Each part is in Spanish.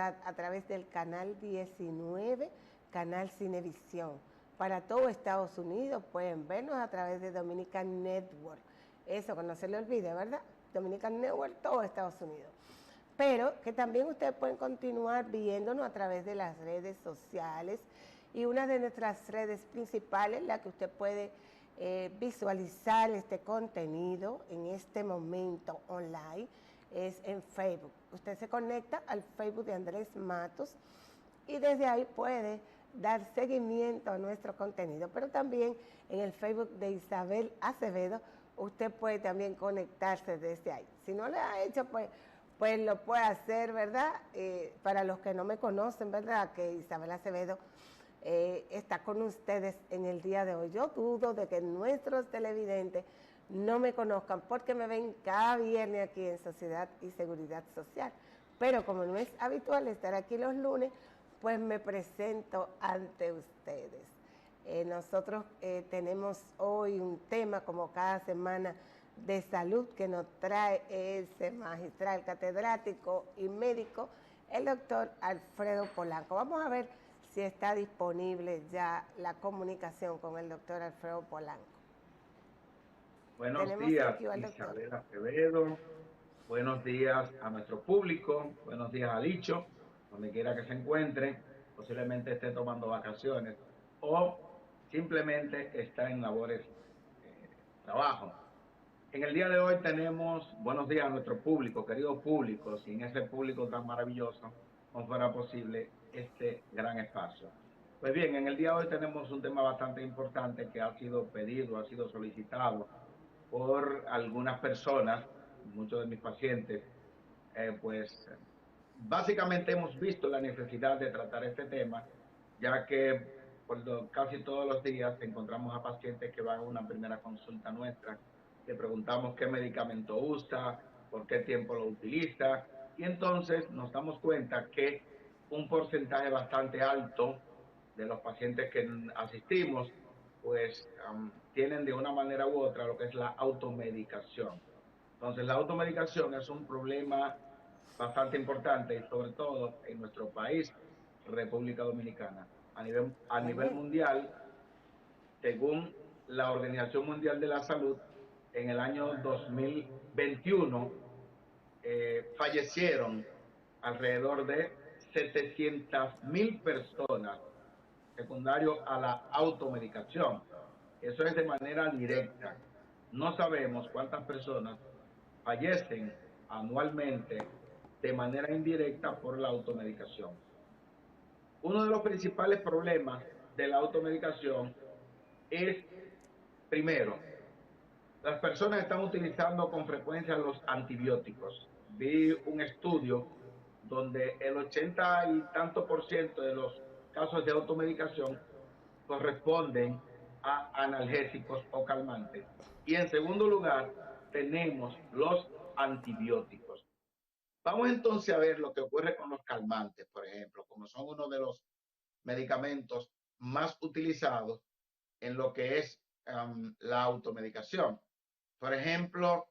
¿verdad?, a través del canal 19, canal Cinevisión. Para todo Estados Unidos pueden vernos a través de Dominican Network. Eso, que no se le olvide, ¿verdad? Dominican Network, todo Estados Unidos. Pero que también ustedes pueden continuar viéndonos a través de las redes sociales, y una de nuestras redes principales, la que usted puede visualizar este contenido en este momento online, es en Facebook. Usted se conecta al Facebook de Andrés Matos y desde ahí puede dar seguimiento a nuestro contenido, pero también en el Facebook de Isabel Acevedo usted puede también conectarse desde ahí. Si no lo ha hecho, pues lo puede hacer, ¿verdad? Para los que no me conocen, ¿verdad?, que Isabel Acevedo está con ustedes en el día de hoy. Yo dudo de que nuestros televidentes no me conozcan porque me ven cada viernes aquí en Sociedad y Seguridad Social. Pero como no es habitual estar aquí los lunes, pues me presento ante ustedes. Nosotros tenemos hoy un tema, como cada semana, de salud que nos trae ese magistral catedrático y médico, el doctor Alfredo Polanco. Vamos a ver si está disponible ya la comunicación con el doctor Alfredo Polanco. Buenos días, Isabel Acevedo. Buenos días a nuestro público. Buenos días a Licho, donde quiera que se encuentre. Posiblemente esté tomando vacaciones o simplemente está en labores trabajo. En el día de hoy tenemos buenos días a nuestro público, querido público. Sin ese público tan maravilloso no fuera posible este gran espacio. Pues bien, en el día de hoy tenemos un tema bastante importante que ha sido pedido, ha sido solicitado por algunas personas, muchos de mis pacientes. Pues básicamente hemos visto la necesidad de tratar este tema, ya que casi todos los días encontramos a pacientes que van a una primera consulta nuestra, le preguntamos qué medicamento usa, por qué tiempo lo utiliza, y entonces nos damos cuenta que un porcentaje bastante alto de los pacientes que asistimos, pues tienen de una manera u otra lo que es la automedicación. Entonces, la automedicación es un problema bastante importante, y sobre todo en nuestro país, República Dominicana. A nivel mundial, según la Organización Mundial de la Salud, en el año 2021 fallecieron alrededor de 700,000 personas secundario a la automedicación. Eso es de manera directa. No sabemos cuántas personas fallecen anualmente de manera indirecta por la automedicación. Uno de los principales problemas de la automedicación es, primero, las personas están utilizando con frecuencia los antibióticos. Vi un estudio donde el 80 y tanto por ciento de los casos de automedicación corresponden a analgésicos o calmantes. Y en segundo lugar, tenemos los antibióticos. Vamos entonces a ver lo que ocurre con los calmantes, por ejemplo, como son uno de los medicamentos más utilizados en lo que es la automedicación. Por ejemplo,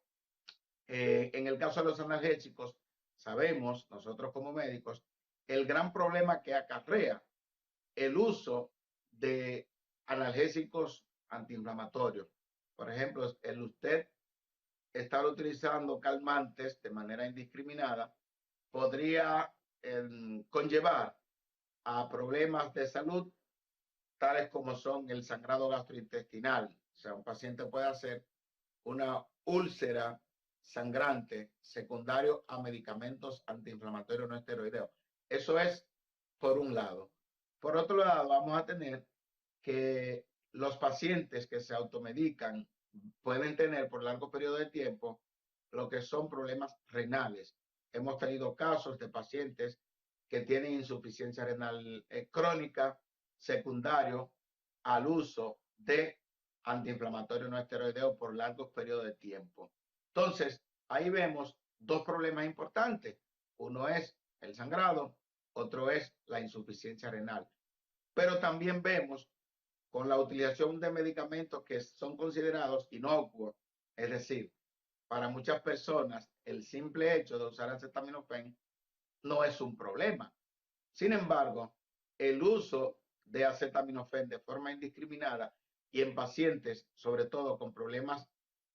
en el caso de los analgésicos, sabemos nosotros como médicos el gran problema que acarrea el uso de analgésicos antiinflamatorios. Por ejemplo, el usted estar utilizando calmantes de manera indiscriminada podría conllevar a problemas de salud tales como son el sangrado gastrointestinal. O sea, un paciente puede hacer una úlcera sangrante secundario a medicamentos antiinflamatorios no esteroideos. Eso es por un lado. Por otro lado, vamos a tener que los pacientes que se automedican pueden tener por largo periodo de tiempo lo que son problemas renales. Hemos tenido casos de pacientes que tienen insuficiencia renal crónica secundario al uso de antiinflamatorios no esteroideos por largos periodos de tiempo. Entonces, ahí vemos dos problemas importantes. Uno es el sangrado, otro es la insuficiencia renal. Pero también vemos con la utilización de medicamentos que son considerados inocuos, es decir, para muchas personas el simple hecho de usar acetaminofén no es un problema. Sin embargo, el uso de acetaminofén de forma indiscriminada y en pacientes, sobre todo con problemas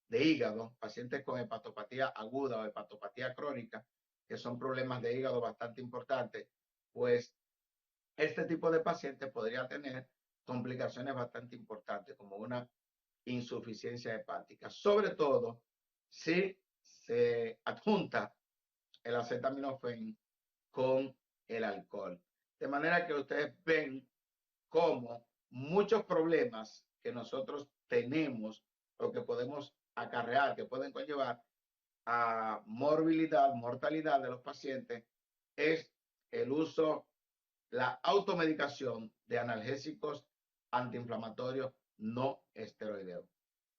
de hígado, pacientes con hepatopatía aguda o hepatopatía crónica, que son problemas de hígado bastante importantes, pues este tipo de pacientes podría tener complicaciones bastante importantes, como una insuficiencia hepática, sobre todo si se adjunta el acetaminofén con el alcohol. De manera que ustedes ven cómo muchos problemas que nosotros tenemos o que podemos acarrear, que pueden conllevar a morbilidad, mortalidad de los pacientes, es el uso, la automedicación de analgésicos antiinflamatorios no esteroideos.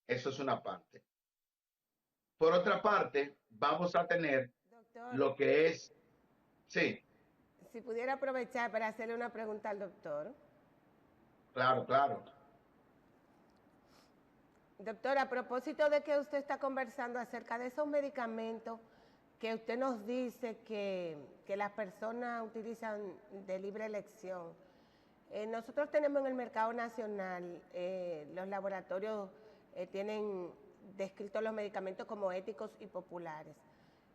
Eso es una parte. Por otra parte, vamos a tener Doctor, lo que es, sí, si pudiera aprovechar para hacerle una pregunta al doctor. claro, claro. Doctor, a propósito de que usted está conversando acerca de esos medicamentos que usted nos dice que las personas utilizan de libre elección, nosotros tenemos en el mercado nacional, los laboratorios tienen descritos los medicamentos como éticos y populares.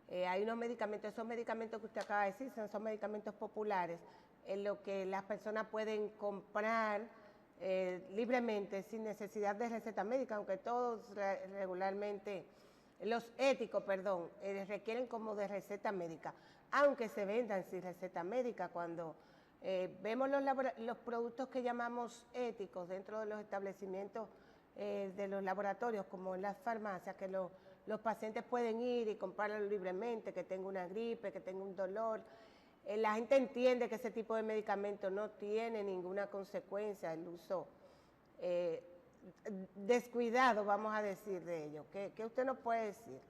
Hay unos medicamentos, esos medicamentos que usted acaba de decir, son medicamentos populares, en lo que las personas pueden comprar libremente, sin necesidad de receta médica, aunque todos regularmente, los éticos, perdón, requieren como de receta médica, aunque se vendan sin receta médica. Cuando vemos los productos que llamamos éticos dentro de los establecimientos de los laboratorios, como en las farmacias, que los pacientes pueden ir y comprarlo libremente, que tenga una gripe, que tenga un dolor. La gente entiende que ese tipo de medicamento no tiene ninguna consecuencia, el uso descuidado, vamos a decir, de ello. ¿Qué usted nos puede decir?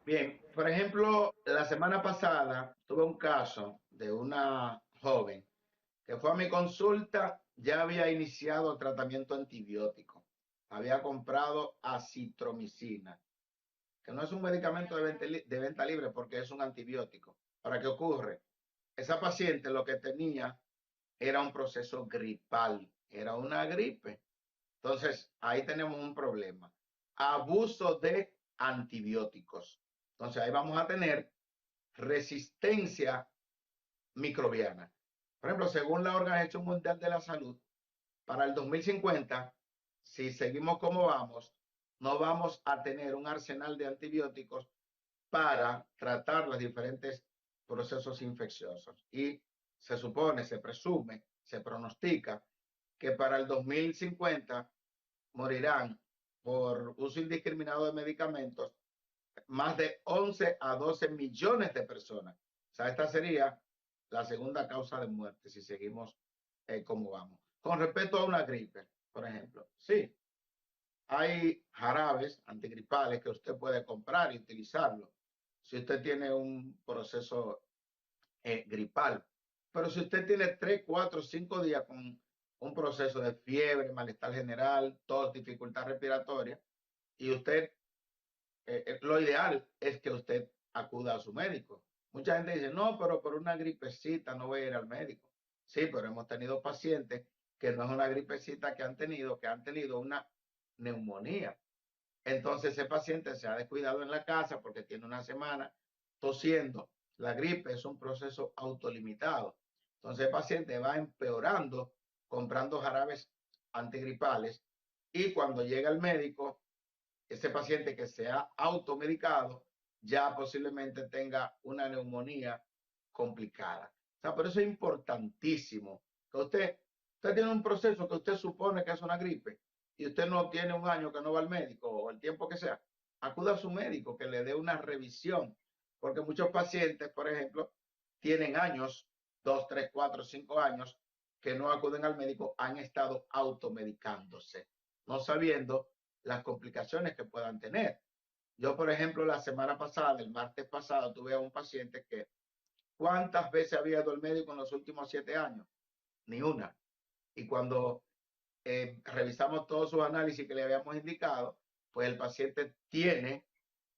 Bien, por ejemplo, la semana pasada tuve un caso de una joven que fue a mi consulta, ya había iniciado tratamiento antibiótico, había comprado acitromicina, que no es un medicamento de venta libre porque es un antibiótico. ¿Para qué ocurre? Esa paciente lo que tenía era un proceso gripal, era una gripe. Entonces, ahí tenemos un problema. Abuso de antibióticos. Entonces, ahí vamos a tener resistencia microbiana. Por ejemplo, según la Organización Mundial de la Salud, para el 2050, si seguimos como vamos, no vamos a tener un arsenal de antibióticos para tratar los diferentes procesos infecciosos. Y se supone, se presume, se pronostica que para el 2050 morirán por uso indiscriminado de medicamentos más de 11 a 12 millones de personas. O sea, esta sería la segunda causa de muerte si seguimos como vamos. Con respecto a una gripe, por ejemplo, sí, hay jarabes antigripales que usted puede comprar y utilizarlo si usted tiene un proceso gripal. Pero si usted tiene 3, 4, 5 días con un proceso de fiebre, malestar general, tos, dificultad respiratoria, y usted, lo ideal es que usted acuda a su médico. Mucha gente dice, no, pero por una gripecita no voy a ir al médico. Sí, pero hemos tenido pacientes que no es una gripecita que han tenido una neumonía. Entonces ese paciente se ha descuidado en la casa porque tiene una semana tosiendo. La gripe es un proceso autolimitado. Entonces el paciente va empeorando comprando jarabes antigripales y cuando llega el médico, ese paciente que se ha automedicado ya posiblemente tenga una neumonía complicada. O sea, por eso es importantísimo que usted tiene un proceso que usted supone que es una gripe y usted no tiene un año que no va al médico o el tiempo que sea, acuda a su médico que le dé una revisión, porque muchos pacientes, por ejemplo, tienen años, 2, 3, 4, 5 años, que no acuden al médico, han estado automedicándose, no sabiendo las complicaciones que puedan tener. Yo, por ejemplo, la semana pasada, el martes pasado, tuve a un paciente que ¿cuántas veces había ido al médico en los últimos 7 años? Ni una. Y cuando revisamos todos sus análisis que le habíamos indicado, pues el paciente tiene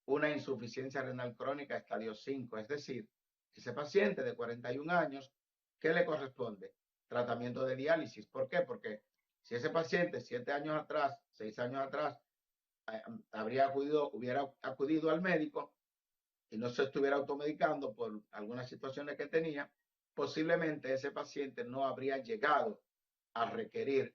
una insuficiencia renal crónica estadio 5, es decir, Ese paciente de 41 años, ¿qué le corresponde? Tratamiento de diálisis. ¿Por qué? Porque si ese paciente 7 años atrás, 6 años atrás, hubiera acudido al médico y no se estuviera automedicando por algunas situaciones que tenía, posiblemente ese paciente no habría llegado a requerir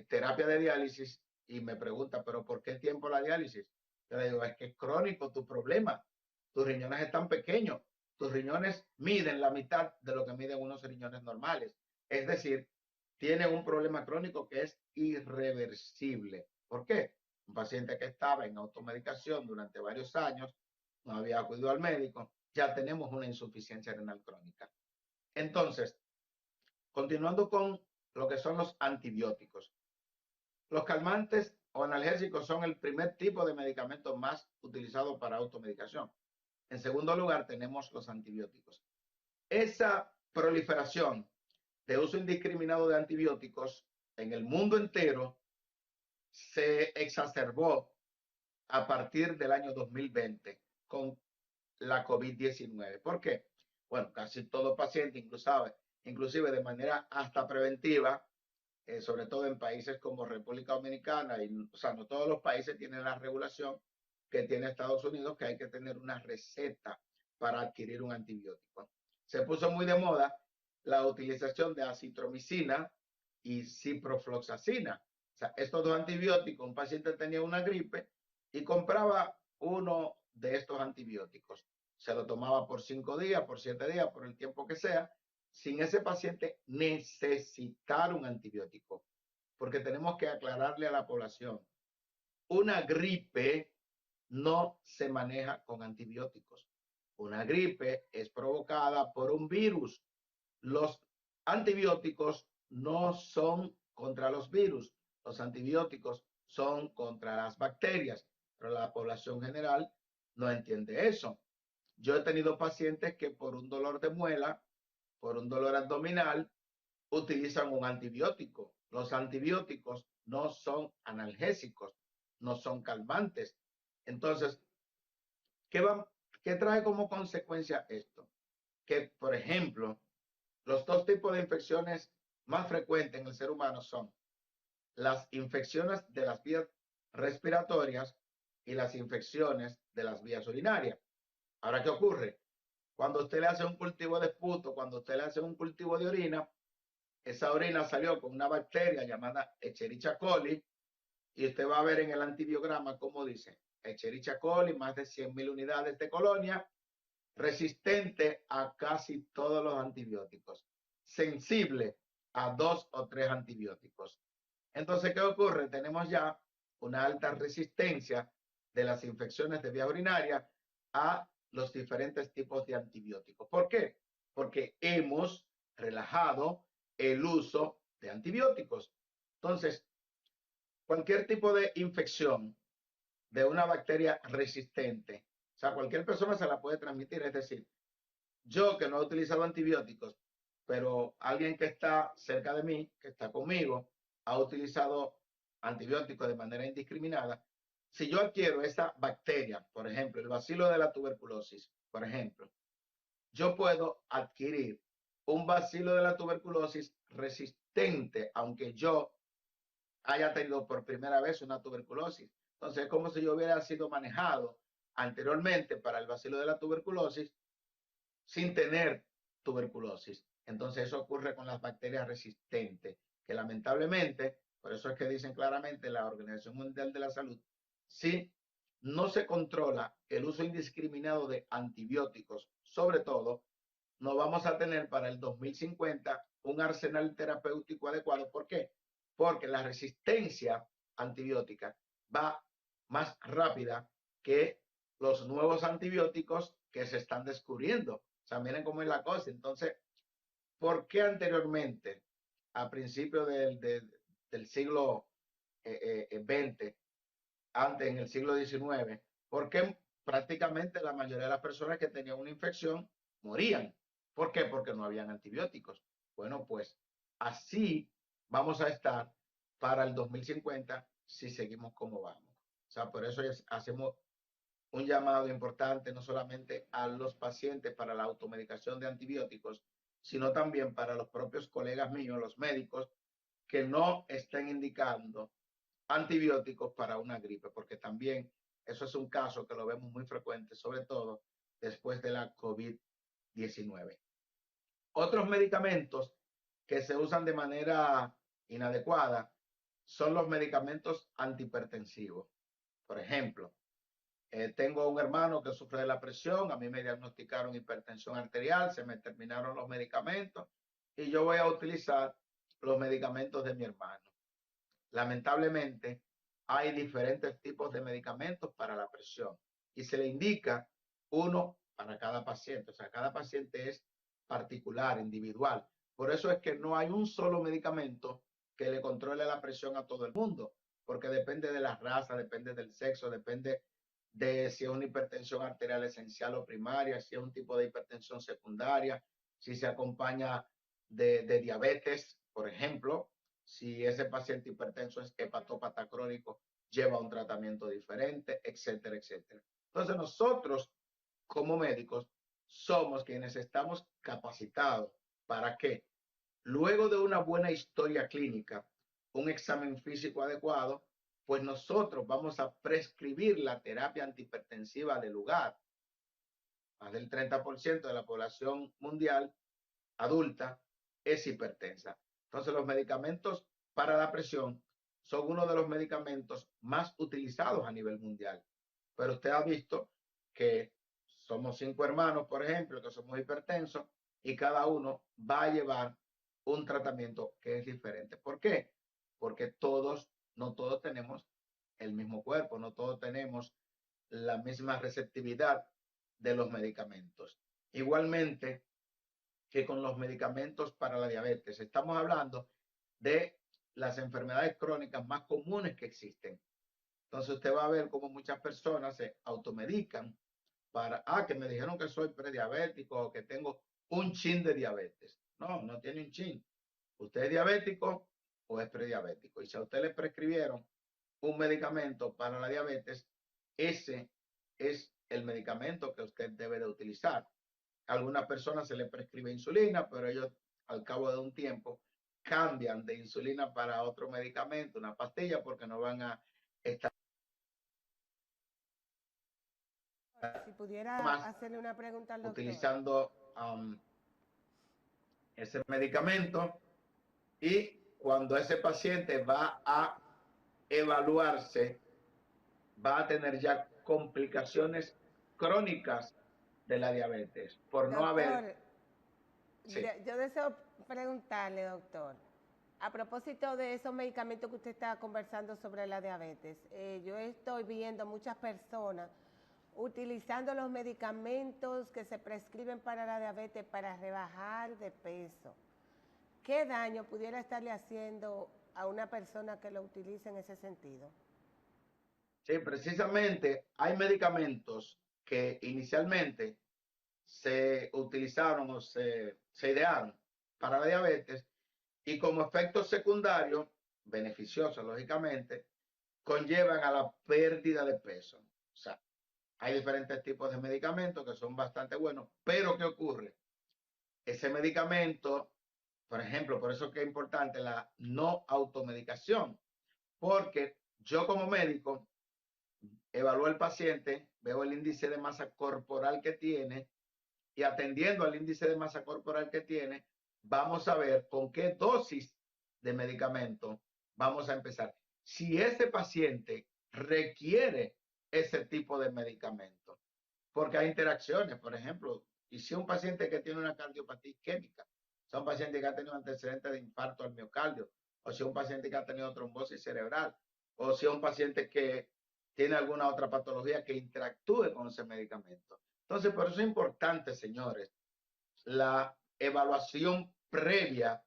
terapia de diálisis. Y me pregunta, ¿pero por qué tiempo la diálisis? Yo le digo, es que es crónico tu problema. Tus riñones están pequeños. Tus riñones miden la mitad de lo que miden unos riñones normales. Es decir, tiene un problema crónico que es irreversible. ¿Por qué? Un paciente que estaba en automedicación durante varios años, no había acudido al médico, ya tenemos una insuficiencia renal crónica. Entonces, continuando con lo que son los antibióticos. Los calmantes o analgésicos son el primer tipo de medicamento más utilizado para automedicación. En segundo lugar, tenemos los antibióticos. Esa proliferación de uso indiscriminado de antibióticos en el mundo entero se exacerbó a partir del año 2020 con la COVID-19. ¿Por qué? Bueno, casi todo paciente, inclusive de manera hasta preventiva, sobre todo en países como República Dominicana, o sea, no todos los países tienen la regulación que tiene Estados Unidos, que hay que tener una receta para adquirir un antibiótico. Se puso muy de moda la utilización de acitromicina y ciprofloxacina. O sea, estos dos antibióticos, un paciente tenía una gripe y compraba uno de estos antibióticos. Se lo tomaba por 5 días, por 7 días, por el tiempo que sea, sin ese paciente necesitar un antibiótico. Porque tenemos que aclararle a la población, una gripe no se maneja con antibióticos. Una gripe es provocada por un virus. Los antibióticos no son contra los virus. Los antibióticos son contra las bacterias, pero la población general no entiende eso. Yo he tenido pacientes que por un dolor de muela, por un dolor abdominal, utilizan un antibiótico. Los antibióticos no son analgésicos, no son calmantes. Entonces, ¿qué trae como consecuencia esto? Que, por ejemplo, los dos tipos de infecciones más frecuentes en el ser humano son las infecciones de las vías respiratorias y las infecciones de las vías urinarias. Ahora, ¿qué ocurre? Cuando usted le hace un cultivo de esputo, cuando usted le hace un cultivo de orina, esa orina salió con una bacteria llamada Escherichia coli y usted va a ver en el antibiograma cómo dice Escherichia coli, más de 100.000 unidades de colonia, resistente a casi todos los antibióticos, sensible a 2 o 3 antibióticos. Entonces, ¿qué ocurre? Tenemos ya una alta resistencia de las infecciones de vía urinaria a los diferentes tipos de antibióticos. ¿Por qué? Porque hemos relajado el uso de antibióticos. Entonces, cualquier tipo de infección de una bacteria resistente, o sea, cualquier persona se la puede transmitir. Es decir, yo que no he utilizado antibióticos, pero alguien que está cerca de mí, que está conmigo, ha utilizado antibióticos de manera indiscriminada. Si yo adquiero esa bacteria, por ejemplo, el bacilo de la tuberculosis, por ejemplo, yo puedo adquirir un bacilo de la tuberculosis resistente, aunque yo haya tenido por primera vez una tuberculosis. Entonces, es como si yo hubiera sido manejado anteriormente para el bacilo de la tuberculosis sin tener tuberculosis. Entonces, eso ocurre con las bacterias resistentes, que lamentablemente, por eso es que dicen claramente la Organización Mundial de la Salud, si no se controla el uso indiscriminado de antibióticos, sobre todo, no vamos a tener para el 2050 un arsenal terapéutico adecuado. ¿Por qué? Porque la resistencia antibiótica va más rápida que los nuevos antibióticos que se están descubriendo. O sea, miren cómo es la cosa. Entonces, ¿por qué anteriormente, a principios del siglo XX, antes en el siglo XIX, por qué prácticamente la mayoría de las personas que tenían una infección morían? ¿Por qué? Porque no habían antibióticos. Bueno, pues así vamos a estar para el 2050 si seguimos como vamos. O sea, por eso hacemos un llamado importante no solamente a los pacientes para la automedicación de antibióticos, sino también para los propios colegas míos, los médicos, que no estén indicando antibióticos para una gripe, porque también eso es un caso que lo vemos muy frecuente, sobre todo después de la COVID-19. Otros medicamentos que se usan de manera inadecuada son los medicamentos antihipertensivos. Por ejemplo, tengo un hermano que sufre de la presión, a mí me diagnosticaron hipertensión arterial, se me terminaron los medicamentos y yo voy a utilizar los medicamentos de mi hermano. Lamentablemente, hay diferentes tipos de medicamentos para la presión y se le indica uno para cada paciente. O sea, cada paciente es particular, individual. Por eso es que no hay un solo medicamento que le controle la presión a todo el mundo, porque depende de la raza, depende del sexo, depende de si es una hipertensión arterial esencial o primaria, si es un tipo de hipertensión secundaria, si se acompaña de diabetes, por ejemplo. Si ese paciente hipertenso es hepatópata crónico, lleva un tratamiento diferente, etcétera, etcétera. Entonces nosotros, como médicos, somos quienes estamos capacitados para que, luego de una buena historia clínica, un examen físico adecuado, pues nosotros vamos a prescribir la terapia antihipertensiva del lugar. Más del 30% de la población mundial adulta es hipertensa. Entonces, los medicamentos para la presión son uno de los medicamentos más utilizados a nivel mundial. Pero usted ha visto que somos 5 hermanos, por ejemplo, que somos hipertensos y cada uno va a llevar un tratamiento que es diferente. ¿Por qué? Porque no todos tenemos el mismo cuerpo, no todos tenemos la misma receptividad de los medicamentos. Igualmente que con los medicamentos para la diabetes. Estamos hablando de las enfermedades crónicas más comunes que existen. Entonces usted va a ver cómo muchas personas se automedican para, que me dijeron que soy prediabético o que tengo un chin de diabetes. No, no tiene un chin. Usted es diabético o es prediabético. Y si a usted le prescribieron un medicamento para la diabetes, ese es el medicamento que usted debe de utilizar. A algunas personas se les prescribe insulina, pero ellos al cabo de un tiempo cambian de insulina para otro medicamento, una pastilla, porque no van a estar Si pudiera más hacerle una pregunta al doctor. utilizando ese medicamento, y cuando ese paciente va a evaluarse, va a tener ya complicaciones crónicas de la diabetes por no haber. Doctor, Sí. yo deseo preguntarle, doctor, a propósito de esos medicamentos que usted está conversando sobre la diabetes, yo estoy viendo muchas personas utilizando los medicamentos que se prescriben para la diabetes para rebajar de peso. ¿Qué daño pudiera estarle haciendo a una persona que lo utilice en ese sentido? Sí, precisamente hay medicamentos que inicialmente se utilizaron o se idearon para la diabetes y como efecto secundario, beneficioso lógicamente, conllevan a la pérdida de peso. O sea, hay diferentes tipos de medicamentos que son bastante buenos, pero ¿qué ocurre? Ese medicamento, por ejemplo, por eso que es importante la no automedicación, porque yo como médico evalúo al paciente, veo el índice de masa corporal que tiene y atendiendo al índice de masa corporal que tiene, vamos a ver con qué dosis de medicamento vamos a empezar. Si ese paciente requiere ese tipo de medicamento, porque hay interacciones, por ejemplo, y si un paciente que tiene una cardiopatía isquémica, o sea, un paciente que ha tenido antecedentes de infarto al miocardio, o si un paciente que ha tenido trombosis cerebral, o si un paciente que tiene alguna otra patología que interactúe con ese medicamento. Entonces, por eso es importante, señores, la evaluación previa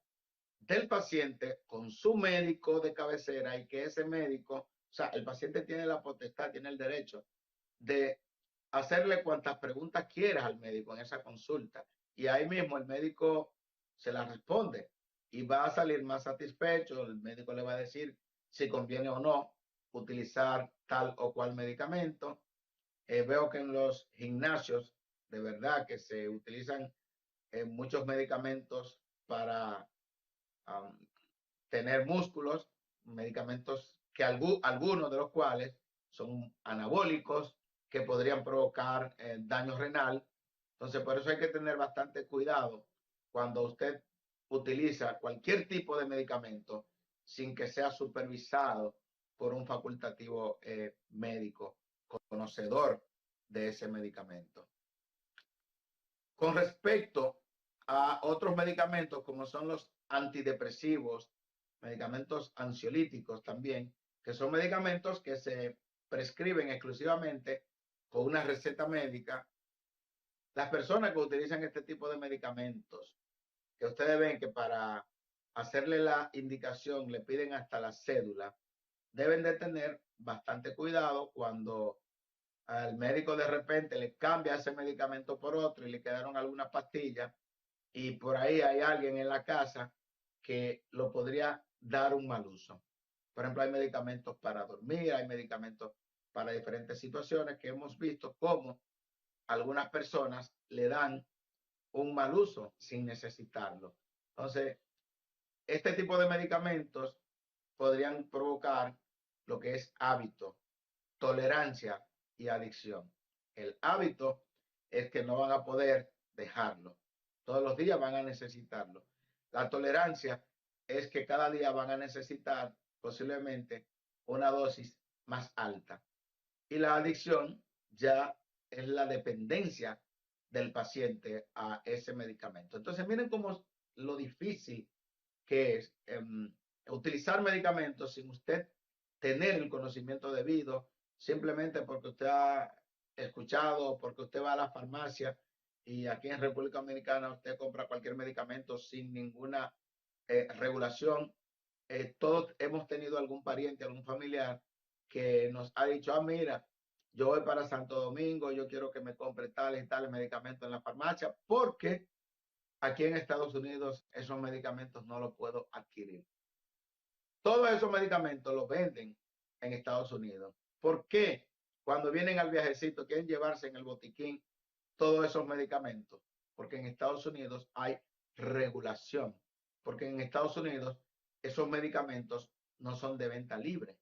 del paciente con su médico de cabecera y que ese médico, o sea, el paciente tiene la potestad, tiene el derecho de hacerle cuantas preguntas quieras al médico en esa consulta. Y ahí mismo el médico se la responde y va a salir más satisfecho. El médico le va a decir si conviene o no utilizar tal o cual medicamento. Veo que en los gimnasios, de verdad, que se utilizan muchos medicamentos para um, tener músculos, medicamentos que algunos de los cuales son anabólicos que podrían provocar daño renal. Entonces, por eso hay que tener bastante cuidado cuando usted utiliza cualquier tipo de medicamento sin que sea supervisado por un facultativo médico conocedor de ese medicamento. Con respecto a otros medicamentos como son los antidepresivos, medicamentos ansiolíticos también, que son medicamentos que se prescriben exclusivamente con una receta médica. Las personas que utilizan este tipo de medicamentos, que ustedes ven que para hacerle la indicación le piden hasta la cédula, deben de tener bastante cuidado cuando al médico de repente le cambia ese medicamento por otro y le quedaron algunas pastillas y por ahí hay alguien en la casa que lo podría dar un mal uso. Por ejemplo, hay medicamentos para dormir, hay medicamentos para diferentes situaciones que hemos visto cómo algunas personas le dan un mal uso sin necesitarlo. Entonces, este tipo de medicamentos podrían provocar lo que es hábito, tolerancia y adicción. El hábito es que no van a poder dejarlo. Todos los días van a necesitarlo. La tolerancia es que cada día van a necesitar posiblemente una dosis más alta. Y la adicción ya es la dependencia del paciente a ese medicamento. Entonces, miren cómo lo difícil que es utilizar medicamentos sin usted tener el conocimiento debido, simplemente porque usted ha escuchado, porque usted va a la farmacia y aquí en República Dominicana usted compra cualquier medicamento sin ninguna regulación. Todos hemos tenido algún pariente, algún familiar que nos ha dicho, ah, mira, yo voy para Santo Domingo, yo quiero que me compre tales y tales medicamentos en la farmacia, porque aquí en Estados Unidos esos medicamentos no los puedo adquirir. Todos esos medicamentos los venden en Estados Unidos. ¿Por qué? Cuando vienen al viajecito quieren llevarse en el botiquín todos esos medicamentos. Porque en Estados Unidos hay regulación. Porque en Estados Unidos esos medicamentos no son de venta libre.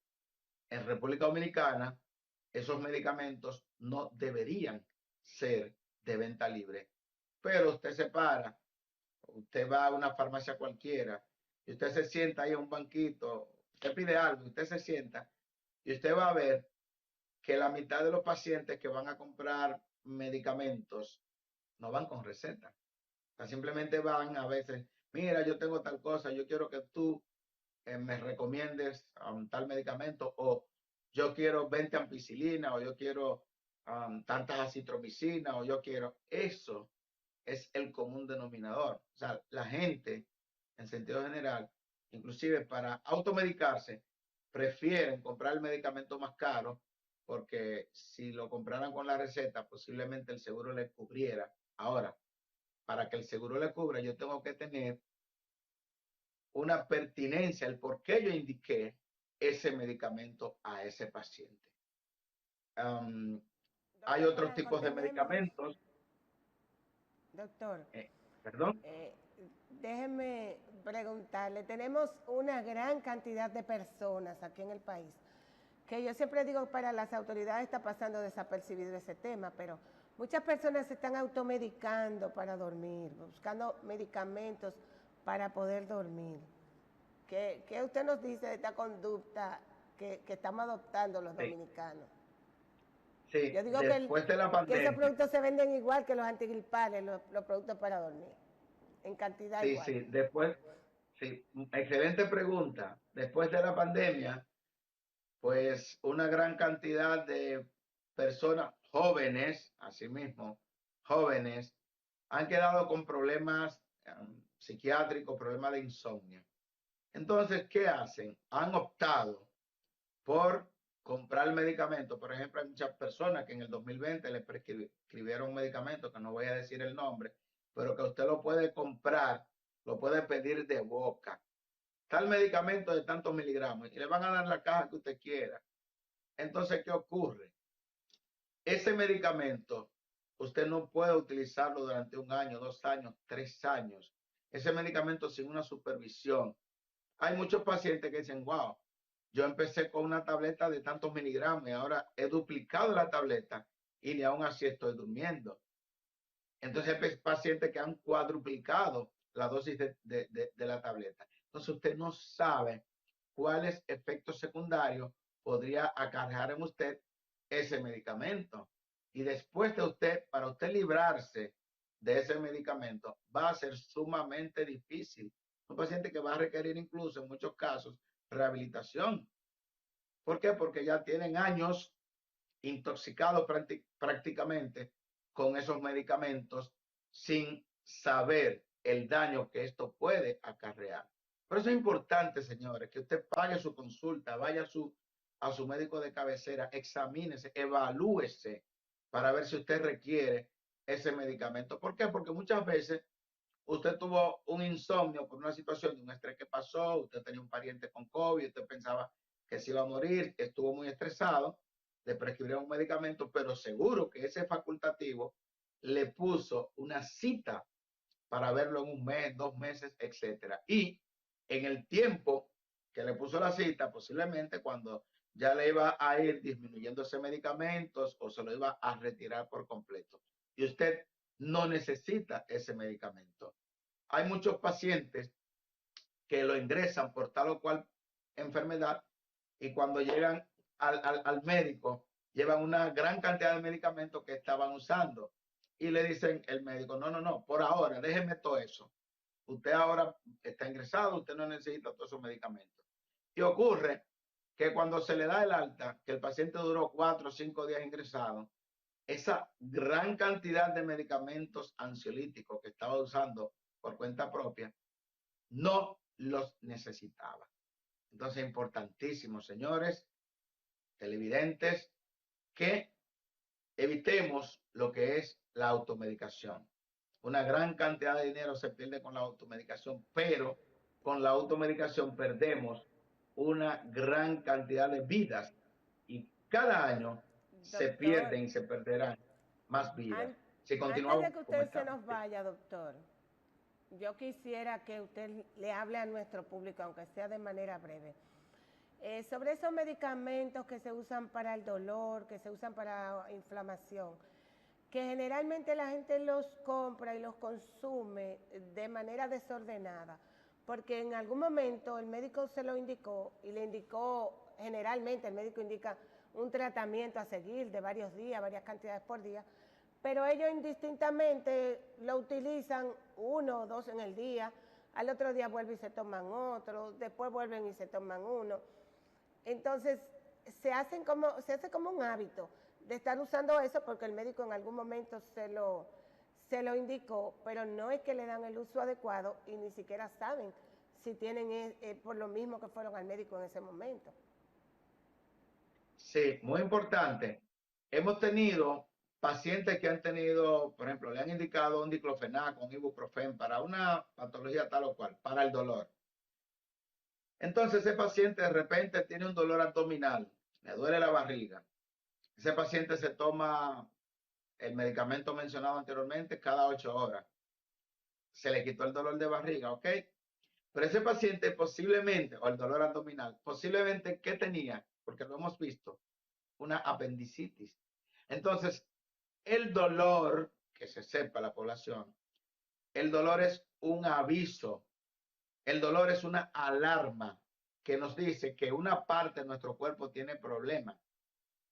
En República Dominicana esos medicamentos no deberían ser de venta libre. Pero usted se para, usted va a una farmacia cualquiera y usted se sienta ahí en un banquito, usted pide algo, usted se sienta y usted va a ver que la mitad de los pacientes que van a comprar medicamentos no van con receta. O sea, simplemente van a veces, mira, yo tengo tal cosa, yo quiero que tú me recomiendes tal medicamento, o yo quiero 20 ampicilina, o yo quiero tantas acitromicina, o yo quiero eso. Es el común denominador. O sea, la gente, en sentido general, inclusive para automedicarse, prefieren comprar el medicamento más caro porque si lo compraran con la receta, posiblemente el seguro le cubriera. Ahora, para que el seguro le cubra, yo tengo que tener una pertinencia, el por qué yo indiqué ese medicamento a ese paciente. Hay Doctor otros Polanco, tipos de tenemos, medicamentos. doctor, Perdón. déjeme preguntarle, tenemos una gran cantidad de personas aquí en el país, que yo siempre digo para las autoridades está pasando desapercibido ese tema, pero muchas personas se están automedicando para dormir, buscando medicamentos para poder dormir. ¿Qué usted nos dice de esta conducta que estamos adoptando los Sí, dominicanos? sí, Yo digo después de la que esos pandemia. productos se venden igual que los antigripales, los productos para dormir, en cantidad Sí, igual. sí, después, sí, excelente pregunta. Después de la pandemia, pues una gran cantidad de personas jóvenes, asimismo, jóvenes, han quedado con problemas psiquiátricos, problemas de insomnio. Entonces, ¿qué hacen? Han optado por comprar medicamentos. Por ejemplo, hay muchas personas que en el 2020 le prescribieron medicamentos, que no voy a decir el nombre, pero que usted lo puede comprar, lo puede pedir de boca. Tal medicamento de tantos miligramos y le van a dar la caja que usted quiera. Entonces, ¿qué ocurre? ese medicamento usted no puede utilizarlo durante 1 año, 2 años, 3 años. Ese medicamento sin una supervisión. Hay muchos pacientes que dicen, wow, yo empecé con una tableta de tantos miligramos y ahora he duplicado la tableta y ni aún así estoy durmiendo. Entonces hay pacientes que han cuadruplicado la dosis de la tableta. Entonces usted no sabe cuáles efectos secundarios podría acarrear en usted ese medicamento. Y después de usted, para usted librarse de ese medicamento, va a ser sumamente difícil. Un paciente que va a requerir incluso en muchos casos rehabilitación. ¿Por qué? Porque ya tienen años intoxicados prácticamente con esos medicamentos sin saber el daño que esto puede acarrear. Por eso es importante, señores, que usted pague su consulta, vaya a su médico de cabecera, examínese, evalúese para ver si usted requiere ese medicamento. ¿Por qué? Porque muchas veces usted tuvo un insomnio por una situación de un estrés que pasó, usted tenía un pariente con COVID, usted pensaba que se iba a morir, estuvo muy estresado, le prescribieron un medicamento, pero seguro que ese facultativo le puso una cita para verlo en 1 mes, 2 meses, etcétera. Y en el tiempo que le puso la cita, posiblemente cuando ya le iba a ir disminuyendo ese medicamento o se lo iba a retirar por completo. Y usted no necesita ese medicamento. Hay muchos pacientes que lo ingresan por tal o cual enfermedad y cuando llegan al médico llevan una gran cantidad de medicamentos que estaban usando y le dicen el médico, no, no, no, por ahora, déjeme todo eso. Usted ahora está ingresado, usted no necesita todos esos medicamentos. Y ocurre que cuando se le da el alta, que el paciente duró 4 o 5 días ingresado, esa gran cantidad de medicamentos ansiolíticos que estaba usando por cuenta propia, no los necesitaba. Entonces, importantísimo, señores, televidentes, que evitemos lo que es la automedicación. Una gran cantidad de dinero se pierde con la automedicación, pero con la automedicación perdemos una gran cantidad de vidas y cada año se Doctor, pierden y se perderán más vidas. an- Si antes de continuamos que como usted se estamos. nos vaya, doctor, yo quisiera que usted le hable a nuestro público, aunque sea de manera breve, sobre esos medicamentos que se usan para el dolor, que se usan para inflamación, que generalmente la gente los compra y los consume de manera desordenada, porque en algún momento el médico se lo indicó y le indicó, generalmente el médico indica un tratamiento a seguir de varios días, varias cantidades por día, pero ellos indistintamente lo utilizan 1 o 2 en el día, al otro día vuelven y se toman otro, después vuelven y se toman uno. Entonces, se hace como un hábito de estar usando eso porque el médico en algún momento se lo indicó, pero no es que le dan el uso adecuado y ni siquiera saben si tienen por lo mismo que fueron al médico en ese momento. Sí, muy importante. Hemos tenido pacientes que han tenido, por ejemplo, le han indicado un diclofenac, un ibuprofen para una patología tal o cual, para el dolor. Entonces ese paciente de repente tiene un dolor abdominal, le duele la barriga. Ese paciente se toma el medicamento mencionado anteriormente cada 8 horas. Se le quitó el dolor de barriga, ¿ok? Pero ese paciente posiblemente, o el dolor abdominal, posiblemente, ¿qué tenía? Porque lo hemos visto, una apendicitis. Entonces, el dolor, que se sepa la población, el dolor es un aviso, el dolor es una alarma que nos dice que una parte de nuestro cuerpo tiene problemas.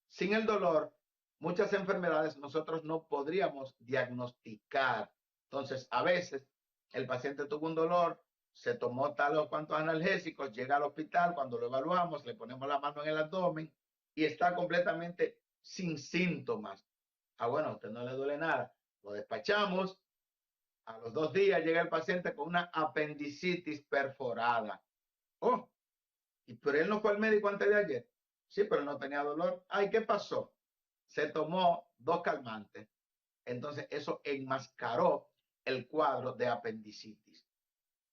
Sin el dolor, muchas enfermedades nosotros no podríamos diagnosticar. Entonces, a veces el paciente tuvo un dolor, se tomó tal o cuantos analgésicos, llega al hospital, cuando lo evaluamos, le ponemos la mano en el abdomen y está completamente sin síntomas. Ah, bueno, a usted no le duele nada. Lo despachamos. A los 2 días llega el paciente con una apendicitis perforada. Oh, pero él no fue al médico antes de ayer. Sí, pero no tenía dolor. Ay, ¿qué pasó? Se tomó 2 calmantes. Entonces eso enmascaró el cuadro de apendicitis.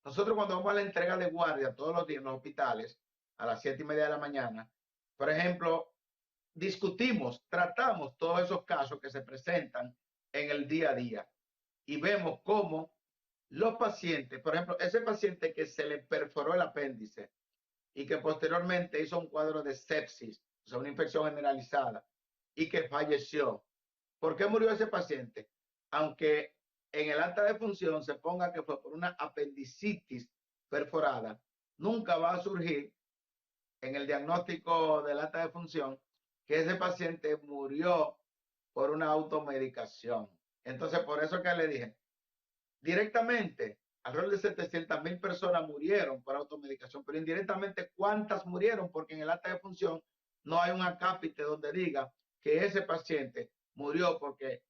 Nosotros cuando vamos a la entrega de guardia todos los días en los hospitales, a las 7:30 de la mañana, por ejemplo, discutimos, tratamos todos esos casos que se presentan en el día a día y vemos cómo los pacientes, por ejemplo, ese paciente que se le perforó el apéndice y que posteriormente hizo un cuadro de sepsis, o sea, una infección generalizada, y que falleció. ¿Por qué murió ese paciente? Aunque en el acta de función se ponga que fue por una apendicitis perforada, nunca va a surgir en el diagnóstico del acta de función que ese paciente murió por una automedicación. Entonces, por eso que le dije, directamente, alrededor de 700,000 personas murieron por automedicación, pero indirectamente, ¿cuántas murieron? Porque en el acta de función no hay un acápite donde diga que ese paciente murió porque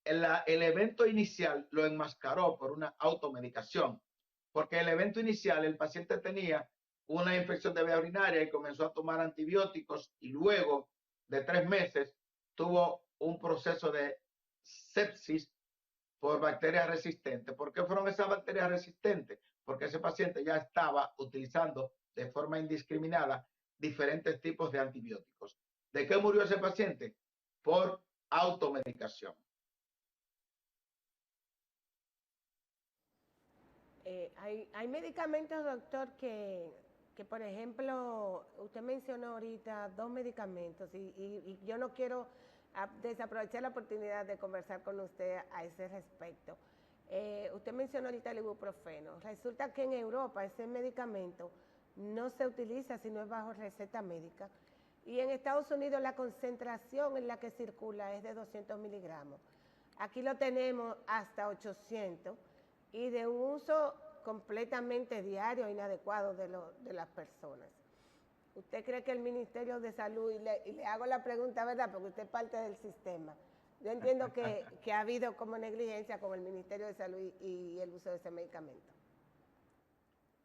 el evento inicial lo enmascaró por una automedicación, porque el evento inicial el paciente tenía una infección de vía urinaria y comenzó a tomar antibióticos y luego de 3 meses tuvo un proceso de sepsis por bacterias resistentes. ¿Por qué fueron esas bacterias resistentes? Porque ese paciente ya estaba utilizando de forma indiscriminada diferentes tipos de antibióticos. ¿De qué murió ese paciente? Por automedicación. Hay medicamentos, doctor, que, por ejemplo, usted mencionó ahorita 2 medicamentos y yo no quiero desaprovechar la oportunidad de conversar con usted a ese respecto. Usted mencionó ahorita el ibuprofeno. Resulta que en Europa ese medicamento no se utiliza si no es bajo receta médica. Y en Estados Unidos la concentración en la que circula es de 200 miligramos. Aquí lo tenemos hasta 800 y de un uso completamente diario e inadecuado de las personas. ¿Usted cree que el Ministerio de Salud, y le hago la pregunta, ¿verdad? Porque usted es parte del sistema. Yo entiendo que ha habido como negligencia con el Ministerio de Salud y el uso de ese medicamento.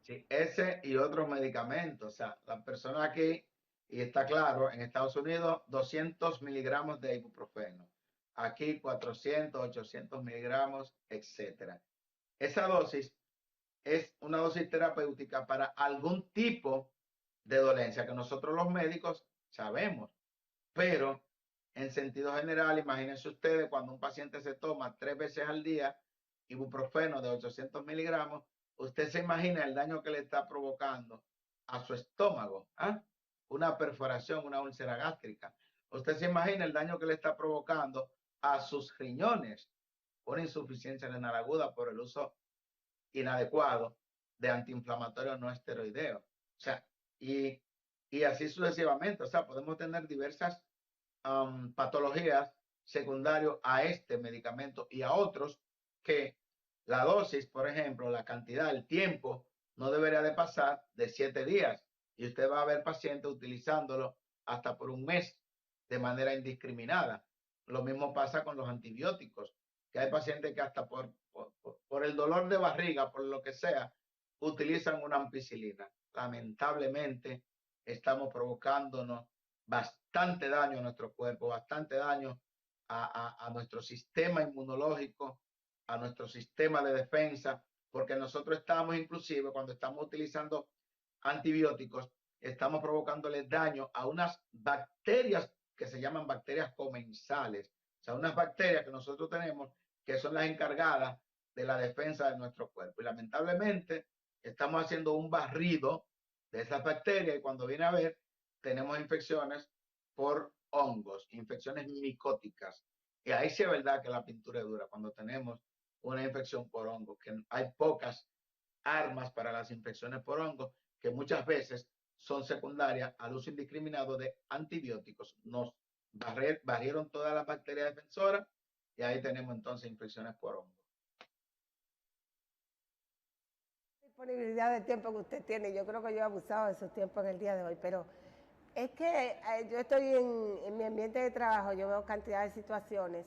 Sí, ese y otros medicamentos. O sea, la persona aquí, y está claro, en Estados Unidos 200 miligramos de ibuprofeno. Aquí 400, 800 miligramos, etcétera. Esa dosis es una dosis terapéutica para algún tipo de dolencia que nosotros los médicos sabemos, pero en sentido general, imagínense ustedes cuando un paciente se toma 3 veces al día ibuprofeno de 800 miligramos, usted se imagina el daño que le está provocando a su estómago, ¿ah? Una perforación, una úlcera gástrica. Usted se imagina el daño que le está provocando a sus riñones, una insuficiencia renal aguda por el uso inadecuado de antiinflamatorios no esteroideos. O sea, y así sucesivamente. O sea, podemos tener diversas patologías secundarias a este medicamento y a otros que la dosis, por ejemplo, la cantidad, el tiempo, no debería de pasar de 7 días. Y usted va a ver pacientes utilizándolo hasta por un mes de manera indiscriminada. Lo mismo pasa con los antibióticos, que hay pacientes que hasta por el dolor de barriga, por lo que sea, utilizan una ampicilina. Lamentablemente, estamos provocándonos bastante daño a nuestro cuerpo, bastante daño a nuestro sistema inmunológico, a nuestro sistema de defensa, porque nosotros estamos inclusive cuando estamos utilizando antibióticos, estamos provocándole daño a unas bacterias que se llaman bacterias comensales, o sea, unas bacterias que nosotros tenemos que son las encargadas de la defensa de nuestro cuerpo. Y lamentablemente estamos haciendo un barrido de esas bacterias y cuando viene a ver, tenemos infecciones por hongos, infecciones micóticas. Y ahí sí es verdad que la pintura es dura cuando tenemos una infección por hongo, que hay pocas armas para las infecciones por hongo, que muchas veces son secundarias al uso indiscriminado de antibióticos. Nos barrieron todas las bacterias defensoras y ahí tenemos entonces infecciones por hongo. Disponibilidad de tiempo que usted tiene, yo creo que yo he abusado de esos tiempos en el día de hoy, pero es que yo estoy en mi ambiente de trabajo, yo veo cantidad de situaciones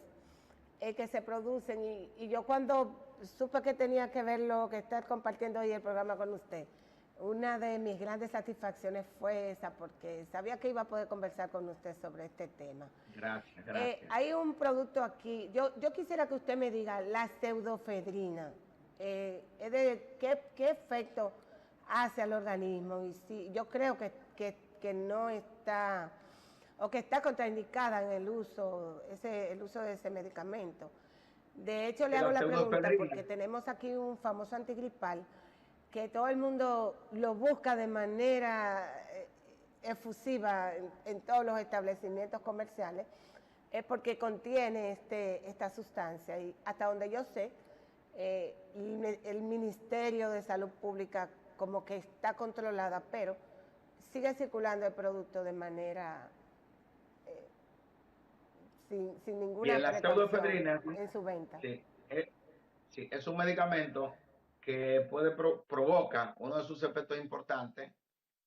que se producen y yo cuando supe que tenía que verlo, que estar compartiendo hoy el programa con usted, una de mis grandes satisfacciones fue esa, porque sabía que iba a poder conversar con usted sobre este tema. Gracias, gracias. Hay un producto aquí, yo quisiera que usted me diga, la pseudofedrina, ¿qué efecto hace al organismo? Y si, yo creo que no está o que está contraindicada en el uso de ese medicamento. De hecho, le Que hago la la pregunta pseudoefedrina, porque tenemos aquí un famoso antigripal que todo el mundo lo busca de manera efusiva en todos los establecimientos comerciales, es porque contiene esta sustancia. Y hasta donde yo sé, el Ministerio de Salud Pública como que está controlada, pero sigue circulando el producto de manera sin ninguna bien, la precaución pseudoefedrina, en su venta. sí, sí, es un medicamento que provoca, uno de sus efectos importantes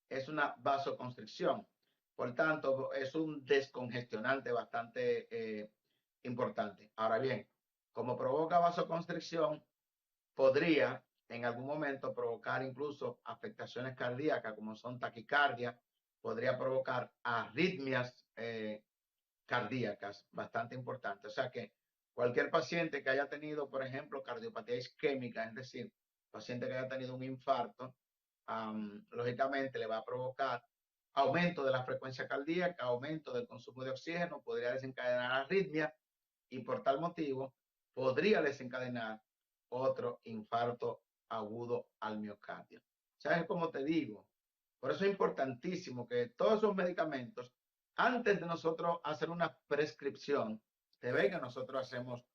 es una vasoconstricción. Por tanto, es un descongestionante bastante importante. Ahora bien, como provoca vasoconstricción, podría en algún momento provocar incluso afectaciones cardíacas, como son taquicardia, podría provocar arritmias cardíacas bastante importantes. O sea que cualquier paciente que haya tenido, por ejemplo, cardiopatía isquémica, es decir, paciente que haya tenido un infarto, lógicamente le va a provocar aumento de la frecuencia cardíaca, aumento del consumo de oxígeno, podría desencadenar arritmia y por tal motivo podría desencadenar otro infarto agudo al miocardio. ¿Sabes cómo te digo? Por eso es importantísimo que todos esos medicamentos, antes de nosotros hacer una prescripción, te ve que nosotros hacemos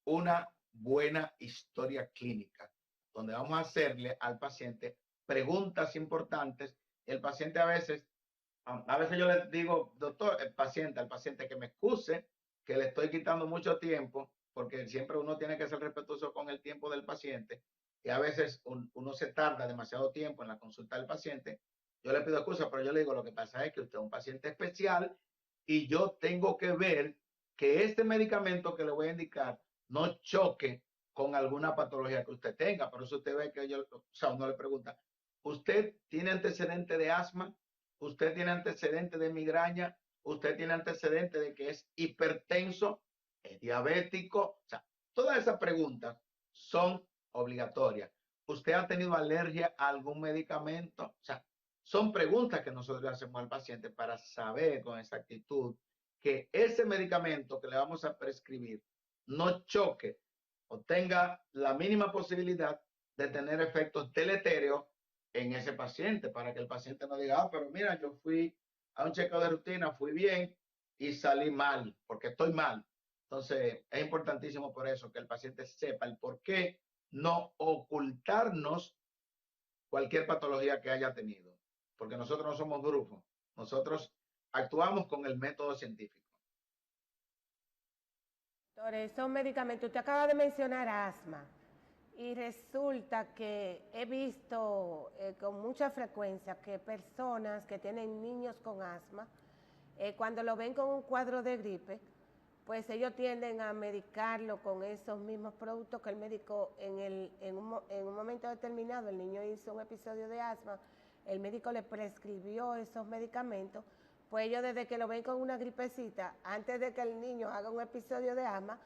una buena historia clínica, donde vamos a hacerle al paciente preguntas importantes. El paciente a veces yo le digo, doctor, al paciente que me excuse, que le estoy quitando mucho tiempo, porque siempre uno tiene que ser respetuoso con el tiempo del paciente, y a veces uno se tarda demasiado tiempo en la consulta del paciente. Yo le pido excusa, pero yo le digo, lo que pasa es que usted es un paciente especial y yo tengo que ver que este medicamento que le voy a indicar no choque con alguna patología que usted tenga. Por eso usted ve que uno le pregunta, ¿usted tiene antecedente de asma? ¿Usted tiene antecedente de migraña? ¿Usted tiene antecedente de que es hipertenso? ¿Es diabético? O sea, todas esas preguntas son obligatorias. ¿Usted ha tenido alergia a algún medicamento? O sea, son preguntas que nosotros le hacemos al paciente para saber con exactitud que ese medicamento que le vamos a prescribir no choque o tenga la mínima posibilidad de tener efectos deletéreos en ese paciente, para que el paciente no diga, pero mira, yo fui a un chequeo de rutina, fui bien y salí mal, porque estoy mal. Entonces, es importantísimo por eso que el paciente sepa el por qué no ocultarnos cualquier patología que haya tenido, porque nosotros no somos brujos, nosotros actuamos con el método científico. Doctor, esos medicamentos, usted acaba de mencionar asma y resulta que he visto con mucha frecuencia que personas que tienen niños con asma, cuando lo ven con un cuadro de gripe, pues ellos tienden a medicarlo con esos mismos productos que el médico en un momento determinado, el niño hizo un episodio de asma, el médico le prescribió esos medicamentos, pues ellos desde que lo ven con una gripecita, antes de que el niño haga un episodio de asma,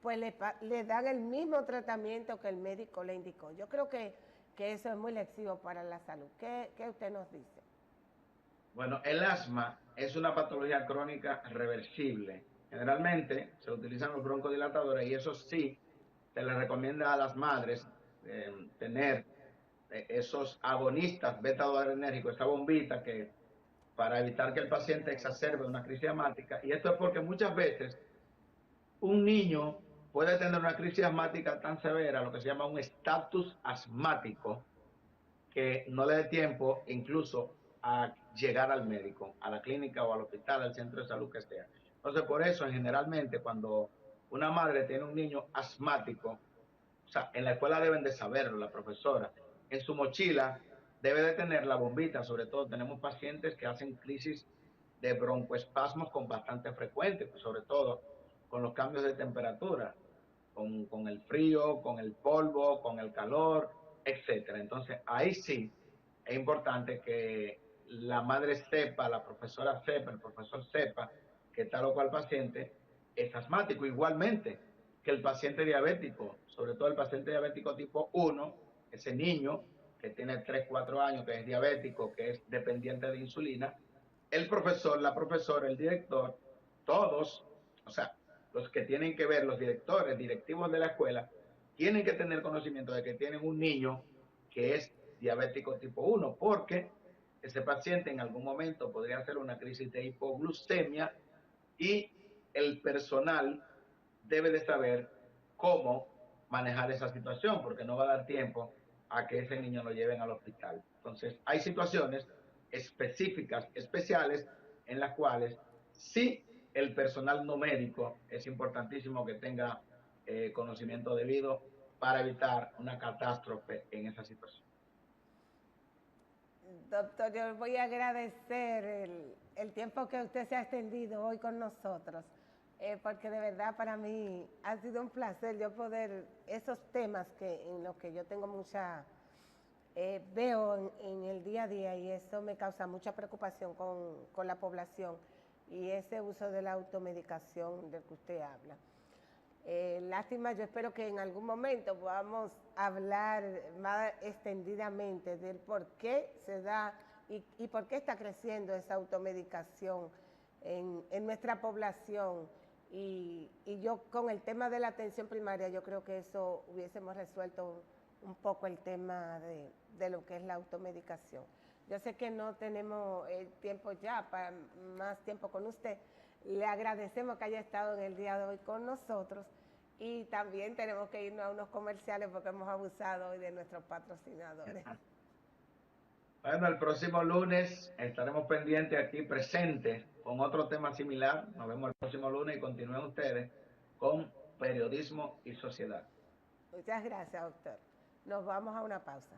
pues le dan el mismo tratamiento que el médico le indicó. Yo creo que eso es muy lesivo para la salud. ¿Qué usted nos dice? Bueno, el asma es una patología crónica reversible. Generalmente se utilizan los broncodilatadores y eso sí, se les recomienda a las madres tener esos agonistas beta-adrenérgicos, esa bombita que para evitar que el paciente exacerbe una crisis asmática. Y esto es porque muchas veces un niño puede tener una crisis asmática tan severa, lo que se llama un estatus asmático, que no le dé tiempo incluso a llegar al médico, a la clínica o al hospital, al centro de salud que sea. Entonces, por eso, generalmente, cuando una madre tiene un niño asmático, o sea, en la escuela deben de saberlo, la profesora, en su mochila debe de tener la bombita. Sobre todo tenemos pacientes que hacen crisis de broncoespasmos con bastante frecuencia, pues sobre todo con los cambios de temperatura, con el frío, con el polvo, con el calor, etcétera. Entonces, ahí sí es importante que la madre sepa, la profesora sepa, el profesor sepa que tal o cual paciente es asmático. Igualmente que el paciente diabético, sobre todo el paciente diabético tipo 1, ese niño que tiene 3, 4 años, que es diabético, que es dependiente de insulina, el profesor, la profesora, el director, todos, o sea, los que tienen que ver, los directores, directivos de la escuela, tienen que tener conocimiento de que tienen un niño que es diabético tipo 1, porque ese paciente en algún momento podría hacer una crisis de hipoglucemia y el personal debe de saber cómo manejar esa situación, porque no va a dar tiempo a que ese niño lo lleven al hospital. Entonces, hay situaciones específicas, especiales, en las cuales sí el personal no médico es importantísimo que tenga conocimiento debido para evitar una catástrofe en esa situación. Doctor, yo voy a agradecer el tiempo que usted se ha extendido hoy con nosotros, porque de verdad para mí ha sido un placer yo poder, esos temas que en los que yo tengo mucha, veo en el día a día y eso me causa mucha preocupación con la población y ese uso de la automedicación del que usted habla. Lástima, yo espero que en algún momento podamos hablar más extendidamente del por qué se da y por qué está creciendo esa automedicación en nuestra población. Y yo con el tema de la atención primaria, yo creo que eso hubiésemos resuelto un poco el tema de lo que es la automedicación. Yo sé que no tenemos tiempo ya para más tiempo con usted. Le agradecemos que haya estado en el día de hoy con nosotros y también tenemos que irnos a unos comerciales porque hemos abusado hoy de nuestros patrocinadores. Bueno, el próximo lunes estaremos pendientes aquí presentes con otro tema similar. Nos vemos el próximo lunes y continúen ustedes con periodismo y sociedad. Muchas gracias, doctor. Nos vamos a una pausa.